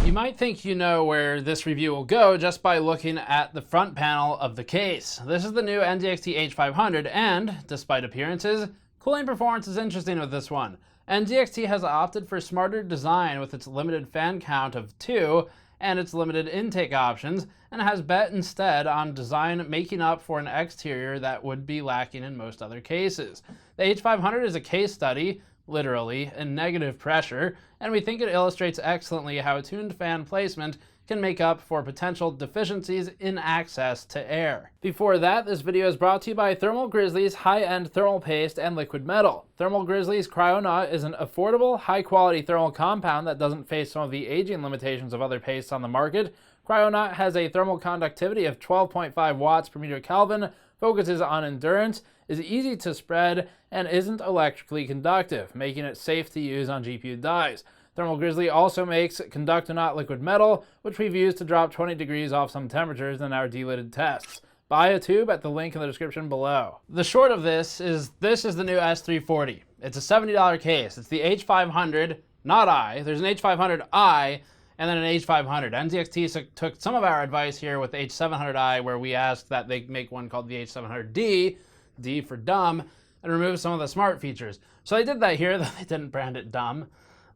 You might think you know where this review will go just by looking at the front panel of the case. This is the new NZXT H500 and, despite appearances, cooling performance is interesting with this one. NZXT has opted for smarter design with its limited fan count of 2 and its limited intake options, and has bet instead on design making up for an exterior that would be lacking in most other cases. The H500 is a case study, literally, in negative pressure, and we think it illustrates excellently how tuned fan placement can make up for potential deficiencies in access to air. Before that, this video is brought to you by Thermal Grizzly's high-end thermal paste and liquid metal. Thermal Grizzly's Cryonaut is an affordable, high-quality thermal compound that doesn't face some of the aging limitations of other pastes on the market. Cryonaut has a thermal conductivity of 12.5 watts per meter Kelvin, focuses on endurance, is easy to spread, and isn't electrically conductive, making it safe to use on GPU dies. Thermal Grizzly also makes Conductonaut liquid metal, which we've used to drop 20 degrees off some temperatures in our delidded tests. Buy a tube at the link in the description below. The short of this is the new S340. It's a $70 case. It's the H500, not I. There's an H500i and then an H500. NZXT took some of our advice here with the H700i, where we asked that they make one called the H700D, D for dumb, and remove some of the smart features. So they did that here, though they didn't brand it dumb.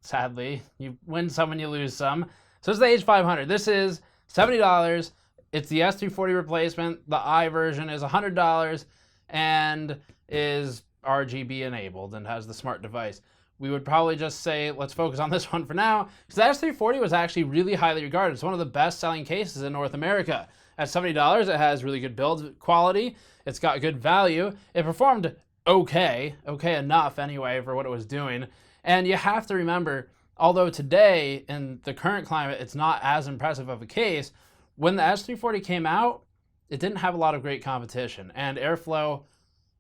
Sadly, you win some and you lose some. So it's the H500. This is $70. It's the S340 replacement. The I version is $100 and is RGB enabled and has the smart device. We would probably just say, let's focus on this one for now, because the S340 was actually really highly regarded. It's one of the best-selling cases in North America. At $70, it has really good build quality. It's got good value. It performed okay enough anyway for what it was doing. And you have to remember, although today, in the current climate, it's not as impressive of a case, when the S340 came out, it didn't have a lot of great competition. And airflow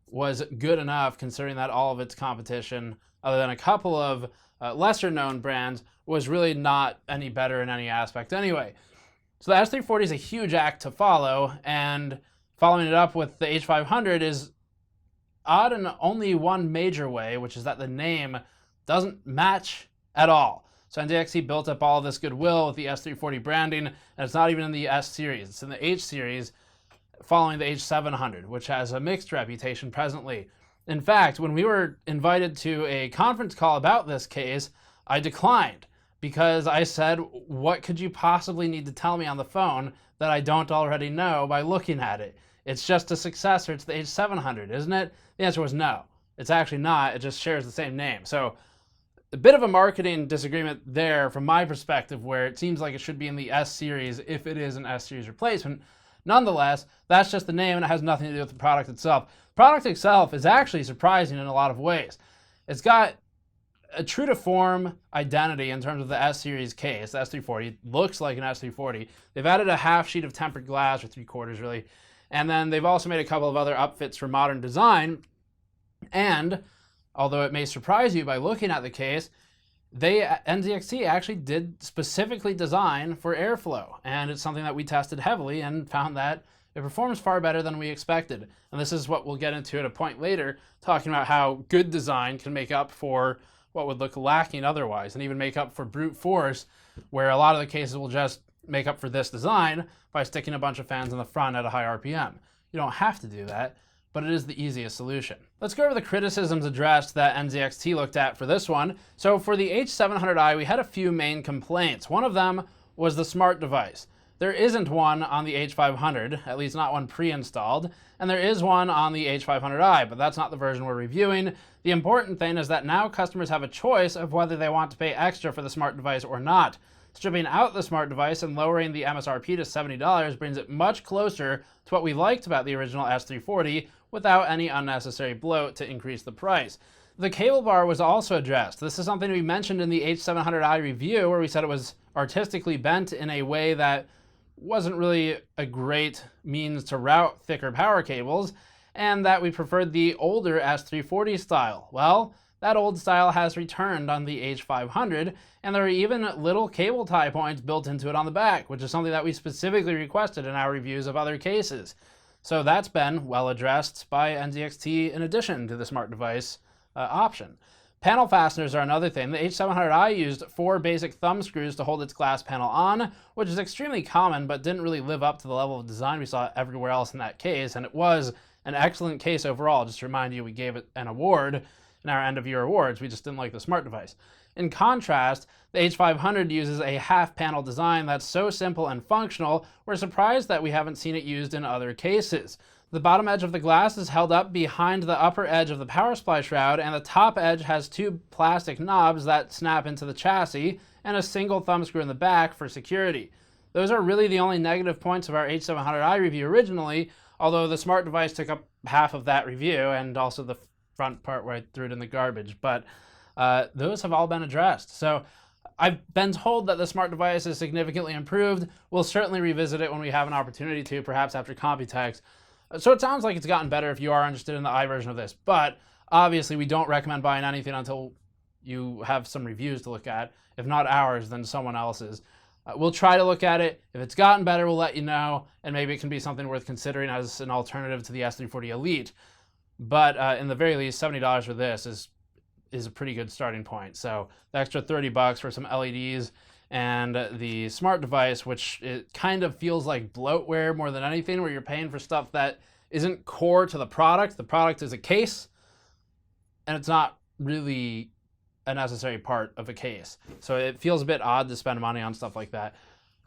was good enough, considering that all of its competition, other than a couple of lesser-known brands, was really not any better in any aspect anyway. So the S340 is a huge act to follow, and following it up with the H500 is odd in only one major way, which is that the name doesn't match at all. So NZXT built up all of this goodwill with the S340 branding, and it's not even in the S series. It's in the H series, following the H700, which has a mixed reputation presently. In fact, when we were invited to a conference call about this case, I declined because I said, what could you possibly need to tell me on the phone that I don't already know by looking at it? It's just a successor to the H700, isn't it? The answer was no. It's actually not. It just shares the same name. So a bit of a marketing disagreement there from my perspective, where it seems like it should be in the S series if it is an S series replacement. Nonetheless, that's just the name and it has nothing to do with the product itself. The product itself is actually surprising in a lot of ways. It's got a true to form identity in terms of the S series case. The S340 it looks like an S340. They've added a half sheet of tempered glass, or 3/4 really, and then they've also made a couple of other upfits for modern design. And although it may surprise you by looking at the case, NZXT actually did specifically design for airflow, and it's something that we tested heavily and found that it performs far better than we expected. And this is what we'll get into at a point later, talking about how good design can make up for what would look lacking otherwise, and even make up for brute force, where a lot of the cases will just make up for this design by sticking a bunch of fans in the front at a high RPM. You don't have to do that, but it is the easiest solution. Let's go over the criticisms addressed that NZXT looked at for this one. So for the H700i, we had a few main complaints. One of them was the smart device. There isn't one on the H500, at least not one pre-installed, and there is one on the H500i, but that's not the version we're reviewing. The important thing is that now customers have a choice of whether they want to pay extra for the smart device or not. Stripping out the smart device and lowering the MSRP to $70 brings it much closer to what we liked about the original S340 without any unnecessary bloat to increase the price. The cable bar was also addressed. This is something we mentioned in the H700i review, where we said it was artistically bent in a way that wasn't really a great means to route thicker power cables, and that we preferred the older S340 style. Well, that old style has returned on the H500, and there are even little cable tie points built into it on the back, which is something that we specifically requested in our reviews of other cases. So that's been well addressed by NZXT in addition to the smart device option. Panel fasteners are another thing. The H500i used 4 basic thumb screws to hold its glass panel on, which is extremely common but didn't really live up to the level of design we saw everywhere else in that case, and it was an excellent case overall. Just to remind you, we gave it an award in our end-of-year awards. We just didn't like the smart device. In contrast, the H500 uses a half-panel design that's so simple and functional, we're surprised that we haven't seen it used in other cases. The bottom edge of the glass is held up behind the upper edge of the power supply shroud, and the top edge has 2 plastic knobs that snap into the chassis, and a single thumb screw in the back for security. Those are really the only negative points of our H700i review originally, although the smart device took up half of that review, and also the front part where I threw it in the garbage, but those have all been addressed. So I've been told that the smart device is significantly improved. We'll certainly revisit it when we have an opportunity to, perhaps after Computex. So it sounds like it's gotten better if you are interested in the i version of this, but obviously we don't recommend buying anything until you have some reviews to look at. If not ours, then someone else's. We'll try to look at it. If it's gotten better, we'll let you know, and maybe it can be something worth considering as an alternative to the S340 Elite. But in the very least, $70 for this is a pretty good starting point. So the extra $30 for some LEDs and the smart device, which it kind of feels like bloatware more than anything, where you're paying for stuff that isn't core to the product. The product is a case, and it's not really a necessary part of a case. So it feels a bit odd to spend money on stuff like that,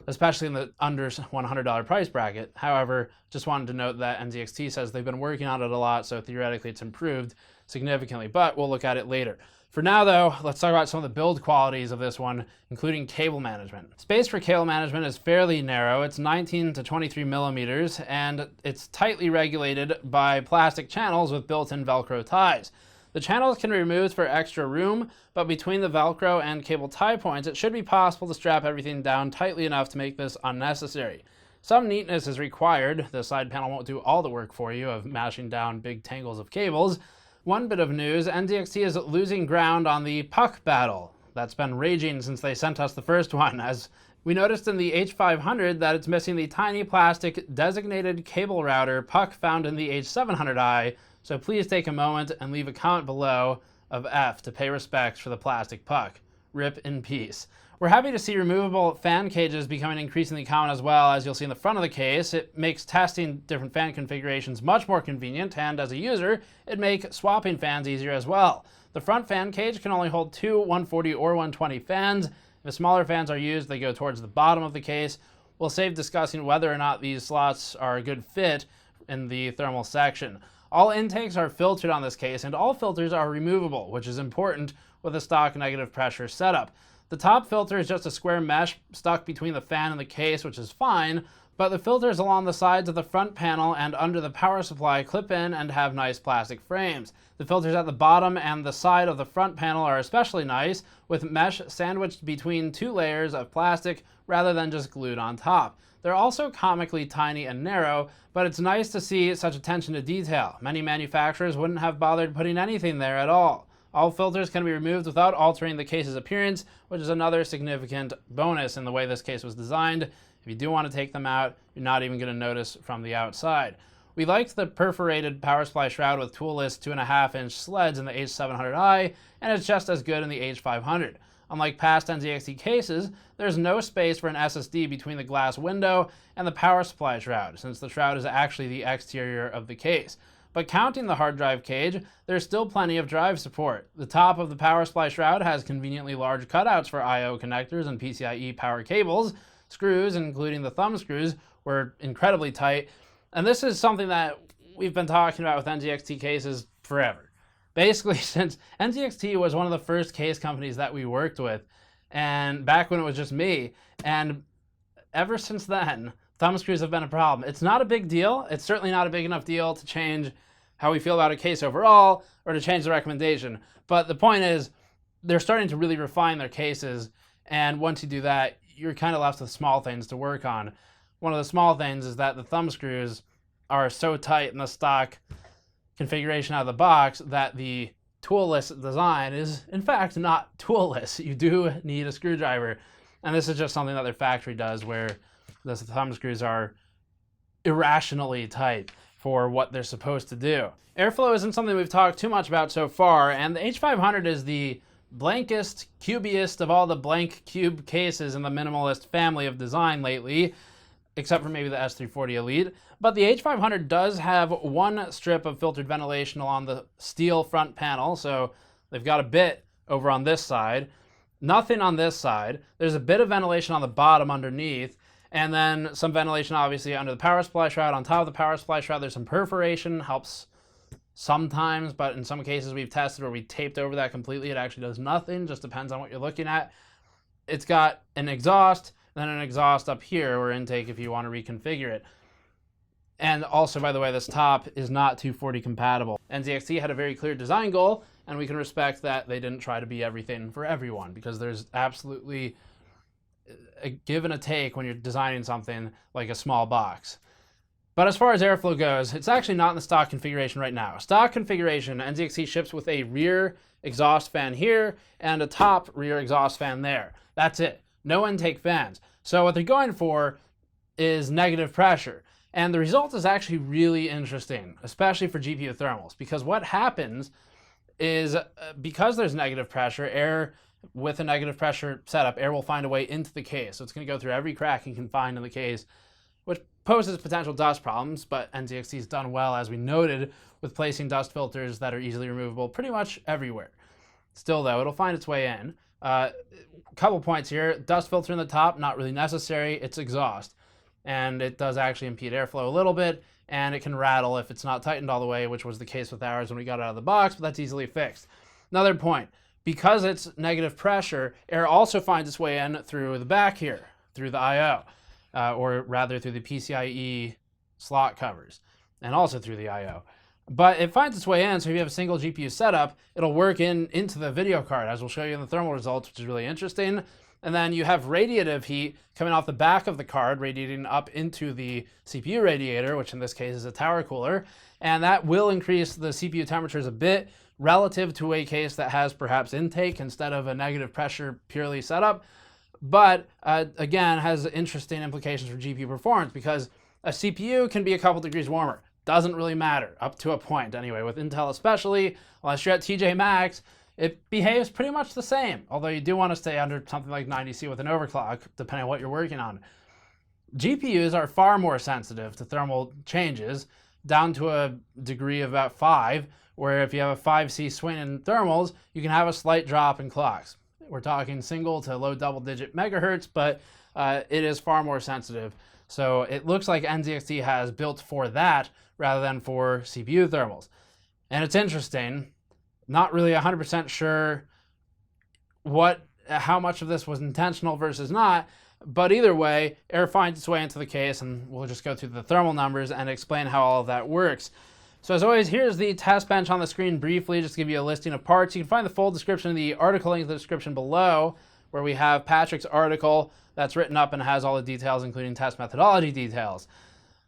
especially in the under $100 price bracket. However, just wanted to note that NZXT says they've been working on it a lot, so theoretically it's improved significantly, but we'll look at it later. For now though, let's talk about some of the build qualities of this one, including cable management. Space for cable management is fairly narrow. It's 19 to 23 millimeters, and it's tightly regulated by plastic channels with built-in Velcro ties. The channels can be removed for extra room, but between the Velcro and cable tie points, it should be possible to strap everything down tightly enough to make this unnecessary. Some neatness is required. The side panel won't do all the work for you of mashing down big tangles of cables. One bit of news, NZXT is losing ground on the puck battle. That's been raging since they sent us the first one, as we noticed in the H500 that it's missing the tiny plastic designated cable router puck found in the H700i, so please take a moment and leave a comment below of F to pay respects for the plastic puck. Rip in peace. We're happy to see removable fan cages becoming increasingly common as well, as you'll see in the front of the case. It makes testing different fan configurations much more convenient, and as a user, it makes swapping fans easier as well. The front fan cage can only hold 2 140 or 120 fans. If smaller fans are used, they go towards the bottom of the case. We'll save discussing whether or not these slots are a good fit in the thermal section. All intakes are filtered on this case, and all filters are removable, which is important with a stock negative pressure setup. The top filter is just a square mesh stuck between the fan and the case, which is fine, but the filters along the sides of the front panel and under the power supply clip in and have nice plastic frames. The filters at the bottom and the side of the front panel are especially nice, with mesh sandwiched between 2 layers of plastic rather than just glued on top. They're also comically tiny and narrow, but it's nice to see such attention to detail. Many manufacturers wouldn't have bothered putting anything there at all. All filters can be removed without altering the case's appearance, which is another significant bonus in the way this case was designed. If you do want to take them out, you're not even going to notice from the outside. We liked the perforated power supply shroud with toolless 2.5-inch sleds in the H700i, and it's just as good in the H500. Unlike past NZXT cases, there's no space for an SSD between the glass window and the power supply shroud, since the shroud is actually the exterior of the case. But counting the hard drive cage, there's still plenty of drive support. The top of the power supply shroud has conveniently large cutouts for I/O connectors and PCIe power cables. Screws, including the thumb screws, were incredibly tight. And this is something that we've been talking about with NZXT cases forever. Basically, since NZXT was one of the first case companies that we worked with, and back when it was just me, and ever since then, thumb screws have been a problem. It's not a big deal. It's certainly not a big enough deal to change how we feel about a case overall or to change the recommendation. But the point is, they're starting to really refine their cases, and once you do that, you're kind of left with small things to work on. One of the small things is that the thumb screws are so tight in the stock configuration out of the box that the toolless design is, in fact, not toolless. You do need a screwdriver, and this is just something that their factory does, where the thumb screws are irrationally tight. for what they're supposed to do. Airflow isn't something we've talked too much about so far, and the H500 is the blankest, cubiest of all the blank cube cases in the minimalist family of design lately, except for maybe the S340 Elite. But the H500 does have one strip of filtered ventilation along the steel front panel, so they've got a bit over on this side, nothing on this side. There's a bit of ventilation on the bottom underneath, and then some ventilation obviously under the power supply shroud. On top of the power supply shroud, there's some perforation, helps sometimes, but in some cases we've tested where we taped over that completely. It actually does nothing, just depends on what you're looking at. It's got an exhaust, then an exhaust up here, or intake if you want to reconfigure it. And also, by the way, this top is not 240 compatible. NZXT had a very clear design goal, and we can respect that they didn't try to be everything for everyone, because there's absolutely a give and a take when you're designing something like a small box. But as far as airflow goes, it's actually not in the stock configuration right now. Stock configuration, NZXT ships with a rear exhaust fan here and a top rear exhaust fan there. That's it. No intake fans. So what they're going for is negative pressure. And the result is actually really interesting, especially for GPU thermals, because what happens is because there's negative pressure, air with a negative pressure setup, air will find a way into the case. So it's going to go through every crack you can find in the case, which poses potential dust problems, but NZXT's done well, as we noted, with placing dust filters that are easily removable pretty much everywhere. Still though, it'll find its way in. Couple points here. Dust filter in the top, not really necessary. It's exhaust. And it does actually impede airflow a little bit, and it can rattle if it's not tightened all the way, which was the case with ours when we got it out of the box, but that's easily fixed. Another point, because it's negative pressure, air also finds its way in through the back here, through the I/O, or rather through the PCIe slot covers, and also through the I/O. But it finds its way in, so if you have a single GPU setup, it'll work into the video card, as we'll show you in the thermal results, which is really interesting. And then you have radiative heat coming off the back of the card, radiating up into the CPU radiator, which in this case is a tower cooler. And that will increase the CPU temperatures a bit relative to a case that has perhaps intake instead of a negative pressure purely setup. But again, has interesting implications for GPU performance, because a CPU can be a couple degrees warmer. Doesn't really matter, up to a point anyway. With Intel especially, unless you're at TJ Maxx, it behaves pretty much the same, although you do want to stay under something like 90C with an overclock, depending on what you're working on. GPUs are far more sensitive to thermal changes, down to a degree of about 5, where if you have a 5C swing in thermals, you can have a slight drop in clocks. We're talking single to low double-digit megahertz, but it is far more sensitive. So it looks like NZXT has built for that rather than for CPU thermals. And it's interesting. Not really 100% sure how much of this was intentional versus not, but either way, air finds its way into the case, and we'll just go through the thermal numbers and explain how all of that works. So as always, here's the test bench on the screen briefly, just to give you a listing of parts. You can find the full description in the article link in the description below, where we have Patrick's article that's written up and has all the details, including test methodology details.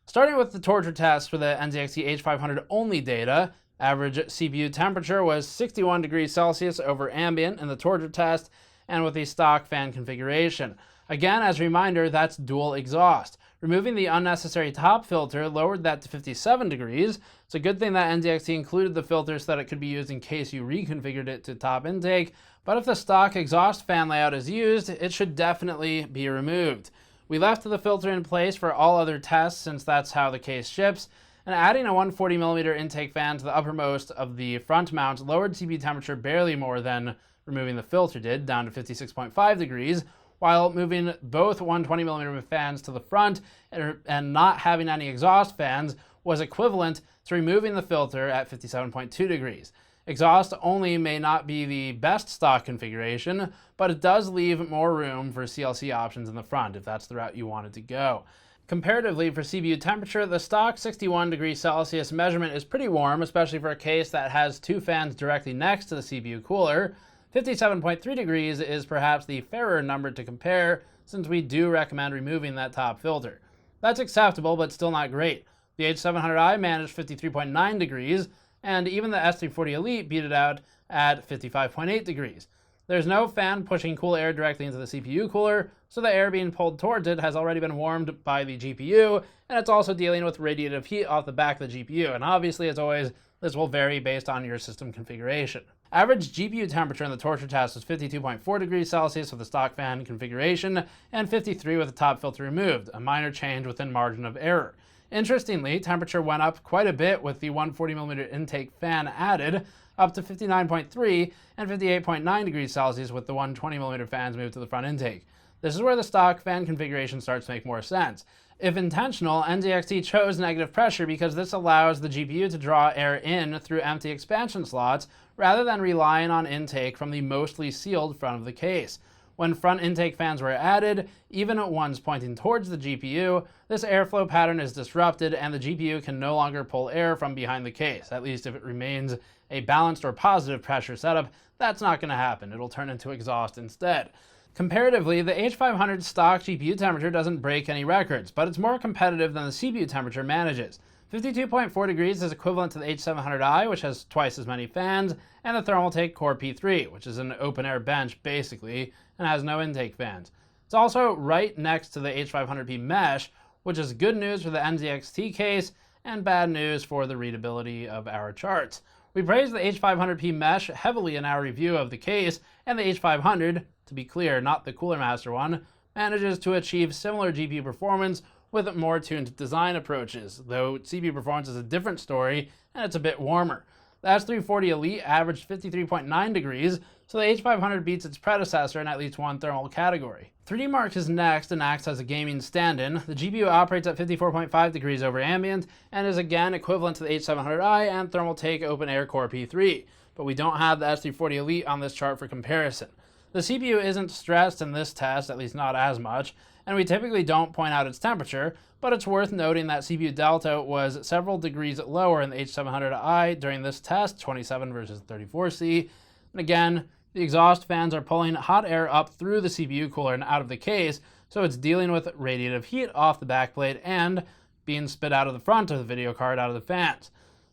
Starting with the torture test for the NZXT H500 only data, average CPU temperature was 61 degrees Celsius over ambient in the torture test, and with the stock fan configuration. Again, as a reminder, that's dual exhaust. Removing the unnecessary top filter lowered that to 57 degrees. It's a good thing that NZXT included the filter so that it could be used in case you reconfigured it to top intake, but if the stock exhaust fan layout is used, it should definitely be removed. We left the filter in place for all other tests, since that's how the case ships, and adding a 140mm intake fan to the uppermost of the front mount lowered CPU temperature barely more than removing the filter did, down to 56.5 degrees, while moving both 120mm fans to the front and not having any exhaust fans was equivalent to removing the filter at 57.2 degrees. Exhaust only may not be the best stock configuration, but it does leave more room for CLC options in the front if that's the route you wanted to go. Comparatively, for CPU temperature, the stock 61 degrees Celsius measurement is pretty warm, especially for a case that has two fans directly next to the CPU cooler. 57.3 degrees is perhaps the fairer number to compare, since we do recommend removing that top filter. That's acceptable, but still not great. The H500i managed 53.9 degrees, and even the S340 Elite beat it out at 55.8 degrees. There's no fan pushing cool air directly into the CPU cooler, so the air being pulled towards it has already been warmed by the GPU, and it's also dealing with radiative heat off the back of the GPU, and obviously, as always, this will vary based on your system configuration. Average GPU temperature in the torture test was 52.4 degrees Celsius with the stock fan configuration, and 53 with the top filter removed, a minor change within margin of error. Interestingly, temperature went up quite a bit with the 140mm intake fan added, up to 59.3 and 58.9 degrees Celsius with the 120mm fans moved to the front intake. This is where the stock fan configuration starts to make more sense. If intentional, NZXT chose negative pressure because this allows the GPU to draw air in through empty expansion slots rather than relying on intake from the mostly sealed front of the case. When front intake fans were added, even at ones pointing towards the GPU, this airflow pattern is disrupted and the GPU can no longer pull air from behind the case, at least if it remains a balanced or positive pressure setup. That's not going to happen. It'll turn into exhaust instead. Comparatively, the H500 stock GPU temperature doesn't break any records, but it's more competitive than the CPU temperature manages. 52.4 degrees is equivalent to the H700i, which has twice as many fans, and the Thermaltake Core P3, which is an open-air bench, basically, and has no intake fans. It's also right next to the H500P Mesh, which is good news for the NZXT case, and bad news for the readability of our charts. We praised the H500P Mesh heavily in our review of the case, and the H500, to be clear, not the Cooler Master one, manages to achieve similar GPU performance with more tuned design approaches, though CPU performance is a different story and it's a bit warmer. The S340 Elite averaged 53.9 degrees, so the H500 beats its predecessor in at least one thermal category. 3D Mark is next and acts as a gaming stand-in. The GPU operates at 54.5 degrees over ambient and is again equivalent to the H700i and Thermaltake Open Air Core P3, but we don't have the S340 Elite on this chart for comparison. The CPU isn't stressed in this test, at least not as much, and we typically don't point out its temperature, but it's worth noting that CPU delta was several degrees lower in the H700i during this test, 27 versus 34C. And again, the exhaust fans are pulling hot air up through the CPU cooler and out of the case, so it's dealing with radiative heat off the backplate and being spit out of the front of the video card out of the fans.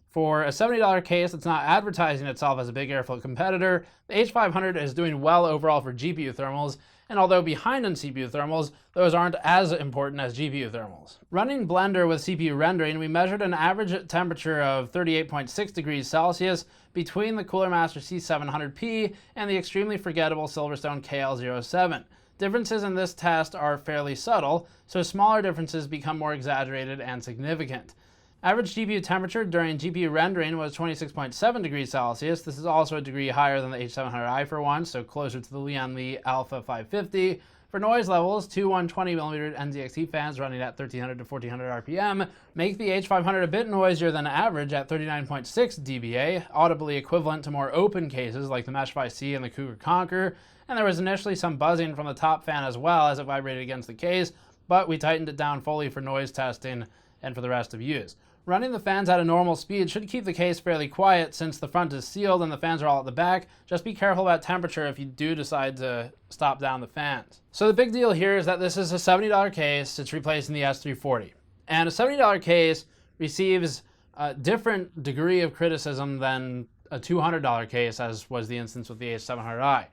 For a $70 case that's not advertising itself as a big airflow competitor, the H500 is doing well overall for GPU thermals, and although behind on CPU thermals, those aren't as important as GPU thermals. Running Blender with CPU rendering, we measured an average temperature of 38.6 degrees Celsius between the Cooler Master C700P and the extremely forgettable SilverStone KL07. Differences in this test are fairly subtle, so smaller differences become more exaggerated and significant. Average GPU temperature during GPU rendering was 26.7 degrees Celsius. This is also a degree higher than the H700i for one, so closer to the Lian Li Alpha 550. For noise levels, two 120mm NZXT fans running at 1300 to 1400 RPM make the H500 a bit noisier than average at 39.6 dBA, audibly equivalent to more open cases like the Meshify C and the Cougar Conquer, and there was initially some buzzing from the top fan as well as it vibrated against the case, but we tightened it down fully for noise testing and for the rest of use. Running the fans at a normal speed should keep the case fairly quiet since the front is sealed and the fans are all at the back. Just be careful about temperature if you do decide to stop down the fans. So the big deal here is that this is a $70 case. It's replacing the S340. And a $70 case receives a different degree of criticism than a $200 case, as was the instance with the H700i.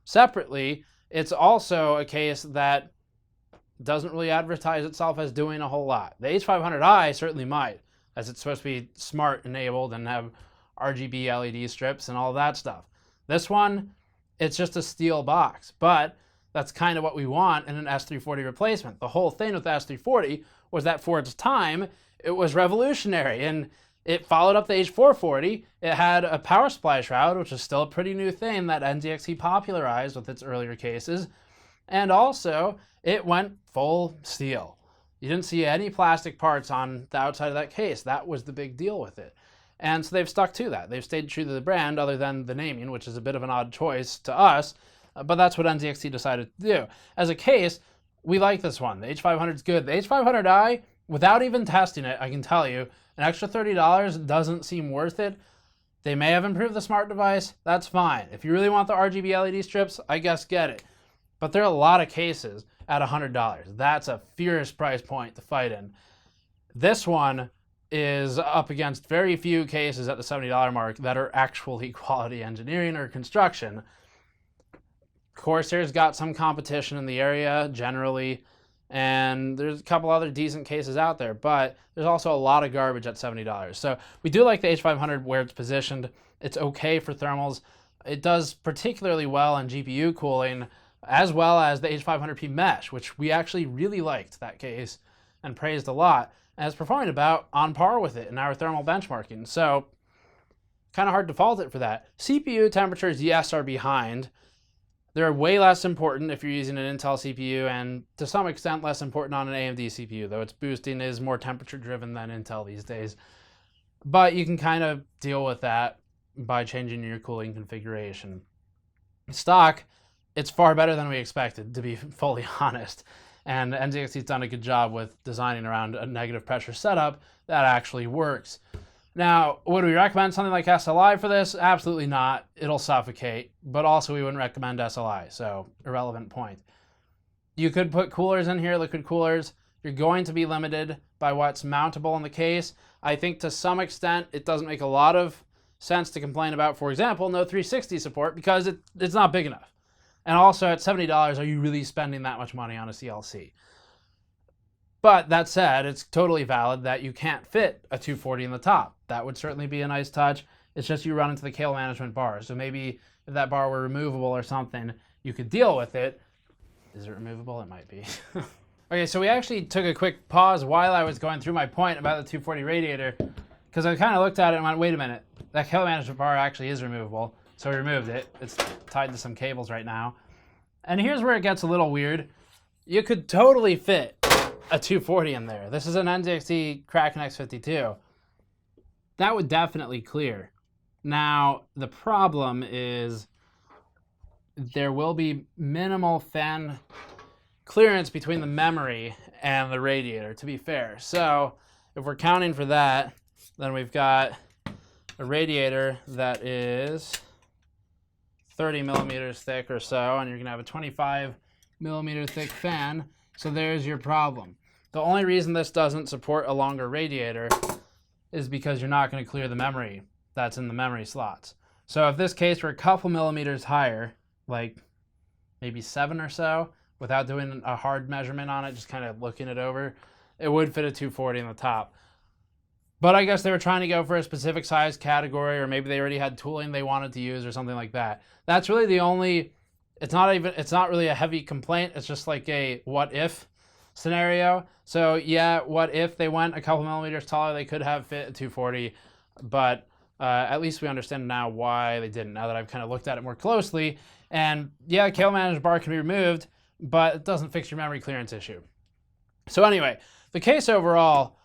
Separately, it's also a case that doesn't really advertise itself as doing a whole lot. The H500i certainly might, as it's supposed to be smart enabled and have RGB LED strips and all that stuff. This one, it's just a steel box, but that's kind of what we want in an S340 replacement. The whole thing with the S340 was that for its time, it was revolutionary, and it followed up the H440. It had a power supply shroud, which is still a pretty new thing that NZXT popularized with its earlier cases, and also it went full steel. You didn't see any plastic parts on the outside of that case. That was the big deal with it. And so they've stuck to that. They've stayed true to the brand other than the naming, which is a bit of an odd choice to us, but that's what NZXT decided to do. As a case, we like this one. The H500 is good. The H500i, without even testing it, I can tell you, an extra $30 doesn't seem worth it. They may have improved the smart device. That's fine. If you really want the RGB LED strips, I guess get it. But there are a lot of cases at $100. That's a fierce price point to fight in. This one is up against very few cases at the $70 mark that are actually quality engineering or construction. Corsair's got some competition in the area generally, and there's a couple other decent cases out there, but there's also a lot of garbage at $70. So we do like the H500 where it's positioned. It's okay for thermals. It does particularly well in GPU cooling, as well as the H500P Mesh, which we actually really liked that case and praised a lot, and it's performing about on par with it in our thermal benchmarking. So kind of hard to fault it for that. CPU temperatures, yes, are behind. They're way less important if you're using an Intel CPU, and to some extent less important on an AMD CPU, though its boosting is more temperature driven than Intel these days. But you can kind of deal with that by changing your cooling configuration. Stock, it's far better than we expected, to be fully honest. And NZXT's done a good job with designing around a negative pressure setup that actually works. Now, would we recommend something like SLI for this? Absolutely not. It'll suffocate, but also we wouldn't recommend SLI, so irrelevant point. You could put coolers in here, liquid coolers. You're going to be limited by what's mountable in the case. I think to some extent it doesn't make a lot of sense to complain about, for example, no 360 support because it's not big enough. And also at $70, are you really spending that much money on a CLC? But that said, it's totally valid that you can't fit a 240 in the top. That would certainly be a nice touch. It's just you run into the cable management bar. So maybe if that bar were removable or something, you could deal with it. Is it removable? It might be. Okay, so we actually took a quick pause while I was going through my point about the 240 radiator, because I kind of looked at it and went, wait a minute, that cable management bar actually is removable. So we removed it. It's tied to some cables right now. And here's where it gets a little weird. You could totally fit a 240 in there. This is an NZXT Kraken X52. That would definitely clear. Now, the problem is there will be minimal fan clearance between the memory and the radiator, to be fair. So if we're counting for that, then we've got a radiator that is 30 millimeters thick or so, and you're gonna have a 25 millimeter thick fan. So there's your problem. The only reason this doesn't support a longer radiator is because you're not going to clear the memory that's in the memory slots. So if this case were a couple millimeters higher, like maybe 7 or so, without doing a hard measurement on it, just kind of looking it over, it would fit a 240 in the top. But I guess they were trying to go for a specific size category, or maybe they already had tooling they wanted to use or something like that. That's really the only, it's not really a heavy complaint. It's just like a what if scenario. So yeah, what if they went a couple millimeters taller, they could have fit a 240, but at least we understand now why they didn't, now that I've kind of looked at it more closely. And yeah, cable management bar can be removed, but it doesn't fix your memory clearance issue. So anyway, the case overall,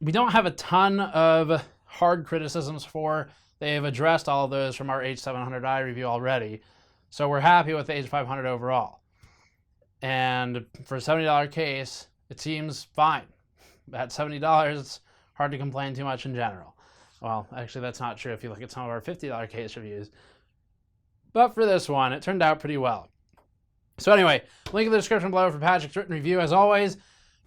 we don't have a ton of hard criticisms for. They've addressed all of those from our H700i review already. So we're happy with the H500 overall. And for a $70 case, it seems fine. At $70, it's hard to complain too much in general. Well, actually, that's not true if you look at some of our $50 case reviews. But for this one, it turned out pretty well. So anyway, link in the description below for Patrick's written review. As always,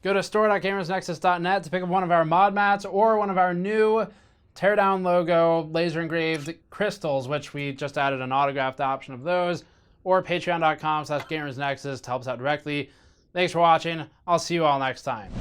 go to store.gamersnexus.net to pick up one of our mod mats or one of our new teardown logo laser engraved crystals, which we just added an autographed option of those, or patreon.com/gamersnexus to help us out directly. Thanks for watching. I'll see you all next time.